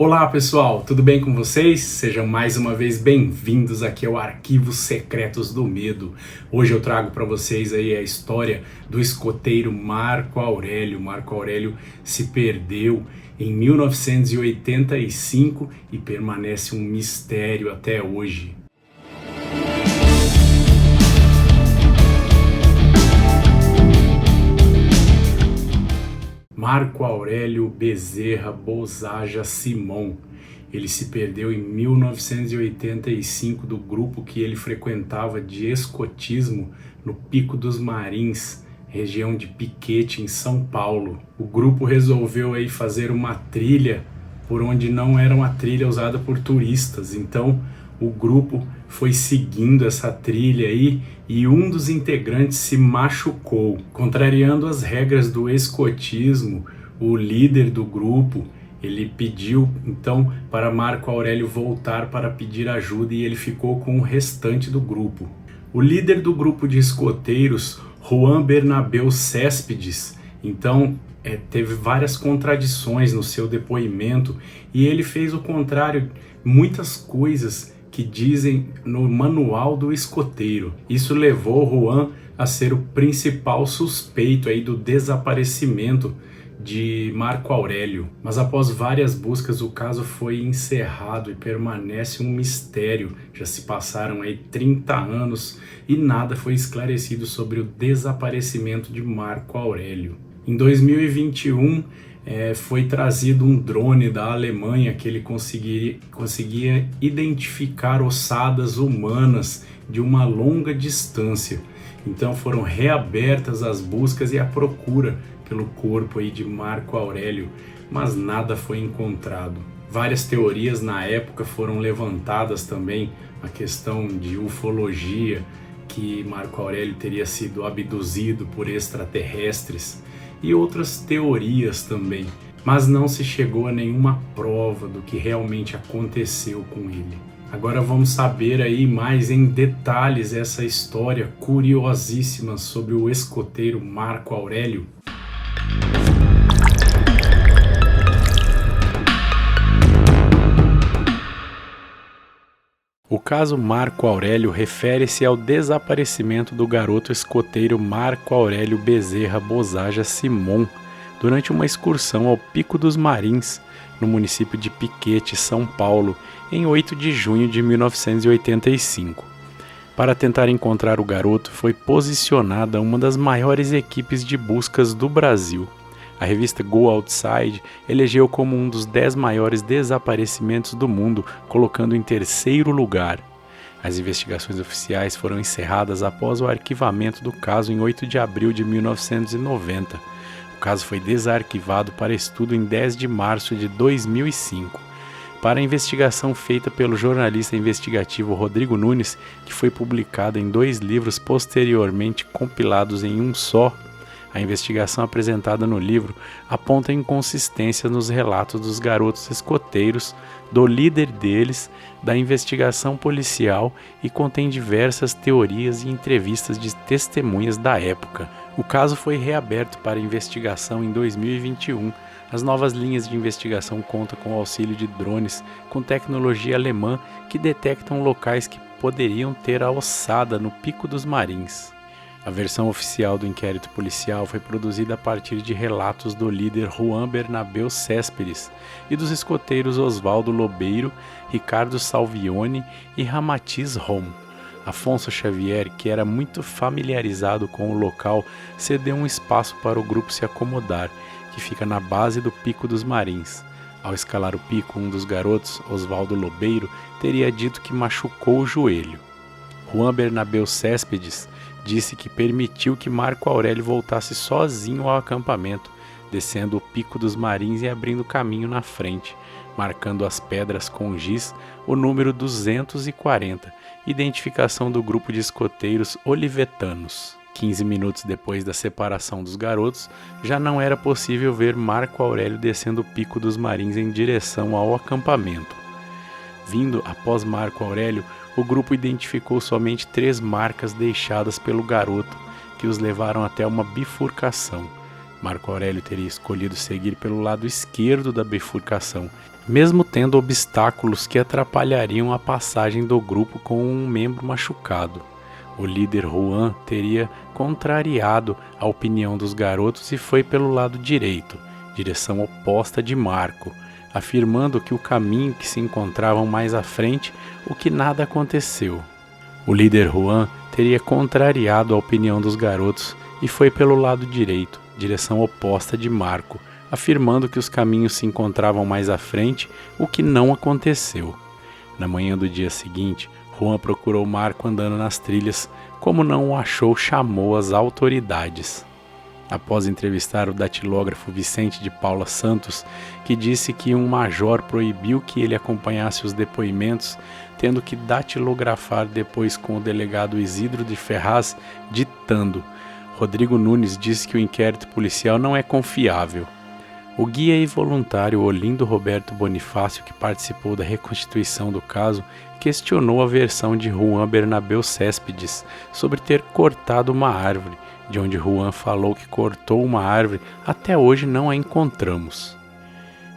Olá pessoal, tudo bem com vocês? Sejam mais uma vez bem-vindos aqui ao Arquivos Secretos do Medo. Hoje eu trago para vocês aí a história do escoteiro Marco Aurélio. Marco Aurélio se perdeu em 1985 e permanece um mistério até hoje. Marco Aurélio Bezerra Bozaja Simão. Ele se perdeu em 1985 do grupo que ele frequentava de escotismo no Pico dos Marins, região de Piquete, em São Paulo. O grupo resolveu aí fazer uma trilha por onde não era uma trilha usada por turistas, então o grupo foi seguindo essa trilha aí e um dos integrantes se machucou. Contrariando as regras do escotismo, o líder do grupo, ele pediu então para Marco Aurélio voltar para pedir ajuda e ele ficou com o restante do grupo. O líder do grupo de escoteiros, Juan Bernabeu Céspedes, então teve várias contradições no seu depoimento e ele fez o contrário, muitas coisas que dizem no manual do escoteiro. Isso levou Juan a ser o principal suspeito aí do desaparecimento de Marco Aurélio. Mas após várias buscas o caso foi encerrado e permanece um mistério. Já se passaram aí 30 anos e nada foi esclarecido sobre o desaparecimento de Marco Aurélio. Em 2021, foi trazido um drone da Alemanha que ele conseguia identificar ossadas humanas de uma longa distância. Então foram reabertas as buscas e a procura pelo corpo aí de Marco Aurélio, mas nada foi encontrado. Várias teorias na época foram levantadas também, a questão de ufologia, que Marco Aurélio teria sido abduzido por extraterrestres, e outras teorias também, mas não se chegou a nenhuma prova do que realmente aconteceu com ele. Agora vamos saber aí mais em detalhes essa história curiosíssima sobre o escoteiro Marco Aurélio. O caso Marco Aurélio refere-se ao desaparecimento do garoto escoteiro Marco Aurélio Bezerra Bozaja Simão durante uma excursão ao Pico dos Marins, no município de Piquete, São Paulo, em 8 de junho de 1985. Para tentar encontrar o garoto foi posicionada uma das maiores equipes de buscas do Brasil. A revista Go Outside elegeu como um dos 10 maiores desaparecimentos do mundo, colocando em terceiro lugar. As investigações oficiais foram encerradas após o arquivamento do caso em 8 de abril de 1990. O caso foi desarquivado para estudo em 10 de março de 2005. Para a investigação feita pelo jornalista investigativo Rodrigo Nunes, que foi publicada em 2 livros posteriormente compilados em um só, a investigação apresentada no livro aponta inconsistências nos relatos dos garotos escoteiros, do líder deles, da investigação policial e contém diversas teorias e entrevistas de testemunhas da época. O caso foi reaberto para investigação em 2021. As novas linhas de investigação contam com o auxílio de drones com tecnologia alemã que detectam locais que poderiam ter a ossada no Pico dos Marins. A versão oficial do inquérito policial foi produzida a partir de relatos do líder Juan Bernabeu Céspedes e dos escoteiros Oswaldo Lobeiro, Ricardo Salvione e Ramatiz Rom. Afonso Xavier, que era muito familiarizado com o local, cedeu um espaço para o grupo se acomodar, que fica na base do Pico dos Marins. Ao escalar o pico, um dos garotos, Oswaldo Lobeiro, teria dito que machucou o joelho. Juan Bernabeu Céspedes disse que permitiu que Marco Aurélio voltasse sozinho ao acampamento, descendo o Pico dos Marins e abrindo caminho na frente, marcando as pedras com giz o número 240, identificação do grupo de escoteiros olivetanos. 15 minutos depois da separação dos garotos, já não era possível ver Marco Aurélio descendo o Pico dos Marins em direção ao acampamento. Vindo após Marco Aurélio, o grupo identificou somente 3 marcas deixadas pelo garoto, que os levaram até uma bifurcação. Marco Aurélio teria escolhido seguir pelo lado esquerdo da bifurcação, mesmo tendo obstáculos que atrapalhariam a passagem do grupo com um membro machucado. O líder Juan teria contrariado a opinião dos garotos e foi pelo lado direito, direção oposta de Marco, afirmando que o caminho que se encontravam mais à frente, o que nada aconteceu. O líder Juan teria contrariado a opinião dos garotos e foi pelo lado direito, direção oposta de Marco, afirmando que os caminhos se encontravam mais à frente, o que não aconteceu. Na manhã do dia seguinte, Juan procurou Marco andando nas trilhas. Como não o achou, chamou as autoridades. Após entrevistar o datilógrafo Vicente de Paula Santos, que disse que um major proibiu que ele acompanhasse os depoimentos, tendo que datilografar depois com o delegado Isidro de Ferraz, ditando. Rodrigo Nunes disse que o inquérito policial não é confiável. O guia e voluntário Olindo Roberto Bonifácio, que participou da reconstituição do caso, questionou a versão de Juan Bernabeu Céspedes sobre ter cortado uma árvore, de onde Juan falou que cortou uma árvore. Até hoje não a encontramos.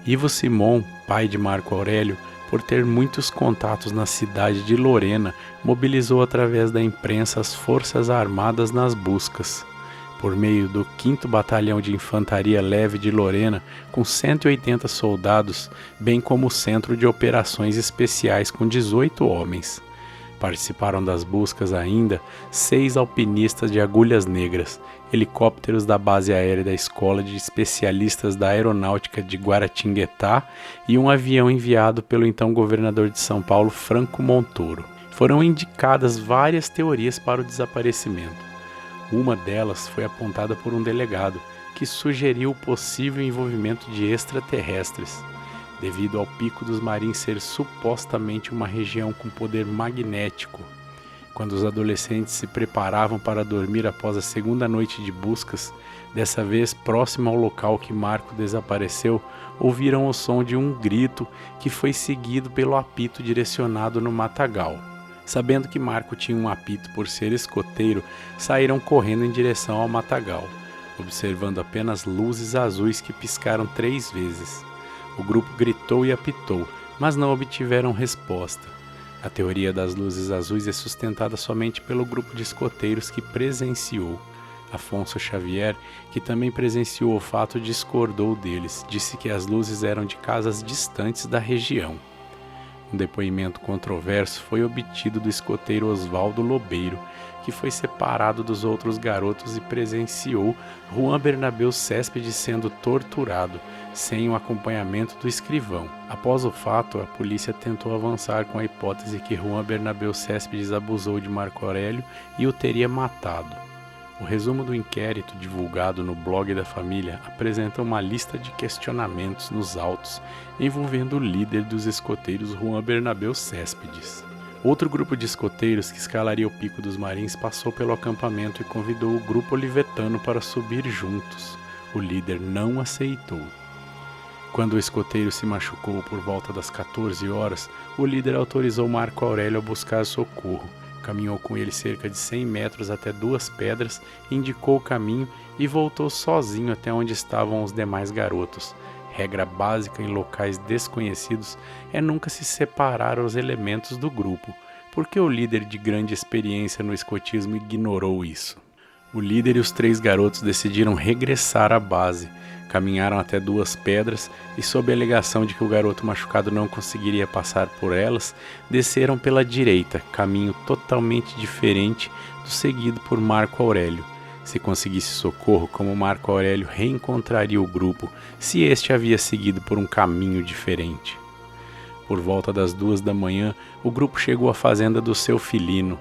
Ivo Simon, pai de Marco Aurélio, por ter muitos contatos na cidade de Lorena, mobilizou através da imprensa as forças armadas nas buscas. Por meio do 5º Batalhão de Infantaria Leve de Lorena, com 180 soldados, bem como o Centro de Operações Especiais com 18 homens. Participaram das buscas ainda 6 alpinistas de Agulhas Negras, helicópteros da Base Aérea da Escola de Especialistas da Aeronáutica de Guaratinguetá e um avião enviado pelo então governador de São Paulo, Franco Montoro. Foram indicadas várias teorias para o desaparecimento. Uma delas foi apontada por um delegado, que sugeriu o possível envolvimento de extraterrestres, devido ao Pico dos Marins ser supostamente uma região com poder magnético. Quando os adolescentes se preparavam para dormir após a segunda noite de buscas, dessa vez próximo ao local que Marco desapareceu, ouviram o som de um grito que foi seguido pelo apito direcionado no matagal. Sabendo que Marco tinha um apito por ser escoteiro, saíram correndo em direção ao matagal, observando apenas luzes azuis que piscaram 3 vezes. O grupo gritou e apitou, mas não obtiveram resposta. A teoria das luzes azuis é sustentada somente pelo grupo de escoteiros que presenciou. Afonso Xavier, que também presenciou o fato, discordou deles, disse que as luzes eram de casas distantes da região. Um depoimento controverso foi obtido do escoteiro Osvaldo Lobeiro, que foi separado dos outros garotos e presenciou Juan Bernabeu Céspedes sendo torturado, sem o acompanhamento do escrivão. Após o fato, a polícia tentou avançar com a hipótese que Juan Bernabeu Céspedes abusou de Marco Aurélio e o teria matado. O resumo do inquérito, divulgado no blog da família, apresenta uma lista de questionamentos nos autos envolvendo o líder dos escoteiros Juan Bernabeu Céspedes. Outro grupo de escoteiros que escalaria o Pico dos Marins passou pelo acampamento e convidou o grupo olivetano para subir juntos. O líder não aceitou. Quando o escoteiro se machucou por volta das 14 horas, o líder autorizou Marco Aurélio a buscar socorro. Caminhou com ele cerca de 100 metros até 2 pedras, indicou o caminho e voltou sozinho até onde estavam os demais garotos. Regra básica em locais desconhecidos é nunca se separar os elementos do grupo, porque o líder de grande experiência no escotismo ignorou isso. O líder e os 3 garotos decidiram regressar à base. Caminharam até 2 pedras e, sob a alegação de que o garoto machucado não conseguiria passar por elas, desceram pela direita, caminho totalmente diferente do seguido por Marco Aurélio. Se conseguisse socorro, como Marco Aurélio reencontraria o grupo se este havia seguido por um caminho diferente. Por volta das 2 da manhã, o grupo chegou à fazenda do seu filino.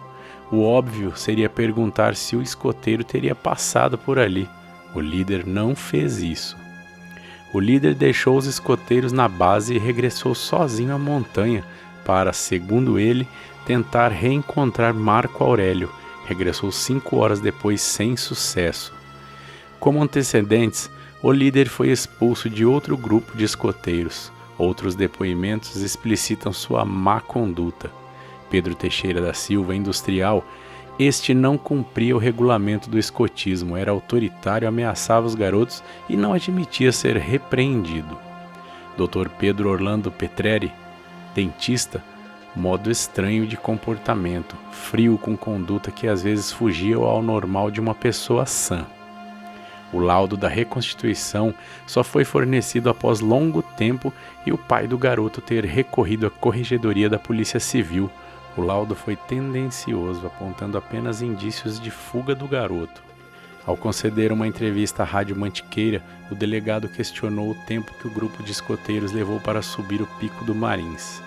O óbvio seria perguntar se o escoteiro teria passado por ali. O líder não fez isso. O líder deixou os escoteiros na base e regressou sozinho à montanha para, segundo ele, tentar reencontrar Marco Aurélio. Regressou 5 horas depois sem sucesso. Como antecedentes, o líder foi expulso de outro grupo de escoteiros. Outros depoimentos explicitam sua má conduta. Pedro Teixeira da Silva, industrial, Este não cumpria o regulamento do escotismo, era autoritário, ameaçava os garotos e não admitia ser repreendido. Dr. Pedro Orlando Petreri, dentista, modo estranho de comportamento, frio com conduta que às vezes fugia ao normal de uma pessoa sã. O laudo da reconstituição só foi fornecido após longo tempo e o pai do garoto ter recorrido à corregedoria da Polícia Civil. O laudo foi tendencioso, apontando apenas indícios de fuga do garoto. Ao conceder uma entrevista à Rádio Mantiqueira, o delegado questionou o tempo que o grupo de escoteiros levou para subir o Pico do Marins.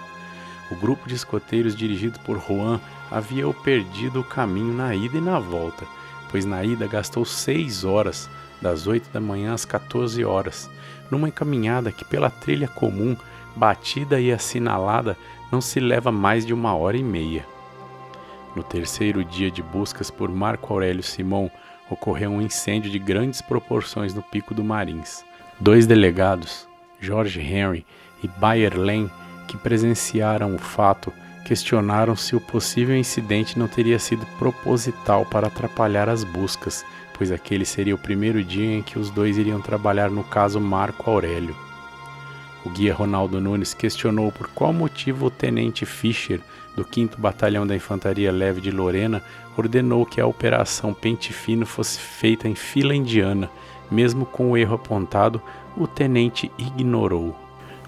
O grupo de escoteiros dirigido por Juan havia perdido o caminho na ida e na volta, pois na ida gastou 6 horas, das 8 da manhã às 14 horas, numa caminhada que pela trilha comum, batida e assinalada, não se leva mais de 1h30. No terceiro dia de buscas por Marco Aurélio Simão, ocorreu um incêndio de grandes proporções no Pico do Marins. 2 delegados, George Henry e Bayer Lane, que presenciaram o fato, questionaram se o possível incidente não teria sido proposital para atrapalhar as buscas, pois aquele seria o primeiro dia em que os dois iriam trabalhar no caso Marco Aurélio. O guia Ronaldo Nunes questionou por qual motivo o tenente Fischer, do 5º Batalhão da Infantaria Leve de Lorena, ordenou que a Operação Pente Fino fosse feita em fila indiana. Mesmo com o erro apontado, o tenente ignorou.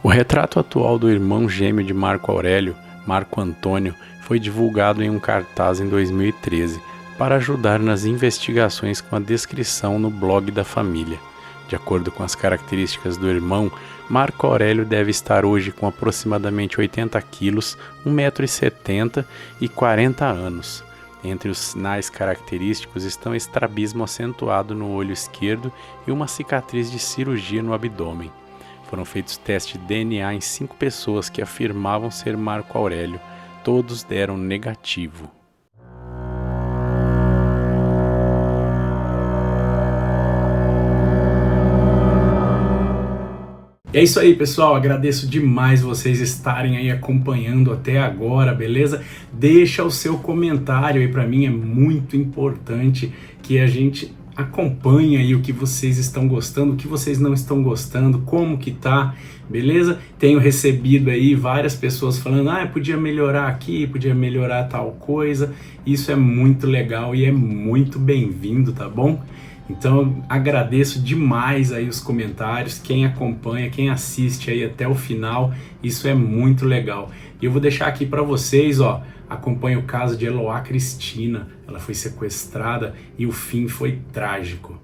O retrato atual do irmão gêmeo de Marco Aurélio, Marco Antônio, foi divulgado em um cartaz em 2013 para ajudar nas investigações com a descrição no blog da família. De acordo com as características do irmão, Marco Aurélio deve estar hoje com aproximadamente 80 quilos, 1,70 m e 40 anos. Entre os sinais característicos estão estrabismo acentuado no olho esquerdo e uma cicatriz de cirurgia no abdômen. Foram feitos testes de DNA em 5 pessoas que afirmavam ser Marco Aurélio. Todos deram negativo. É isso aí, pessoal, agradeço demais vocês estarem aí acompanhando até agora, beleza? Deixa o seu comentário aí, para mim é muito importante que a gente acompanhe aí o que vocês estão gostando, o que vocês não estão gostando, como que tá, beleza? Tenho recebido aí várias pessoas falando, podia melhorar aqui, podia melhorar tal coisa, isso é muito legal e é muito bem-vindo, tá bom? Então agradeço demais aí os comentários, quem acompanha, quem assiste aí até o final, isso é muito legal. E eu vou deixar aqui para vocês, acompanhe o caso de Eloá Cristina, ela foi sequestrada e o fim foi trágico.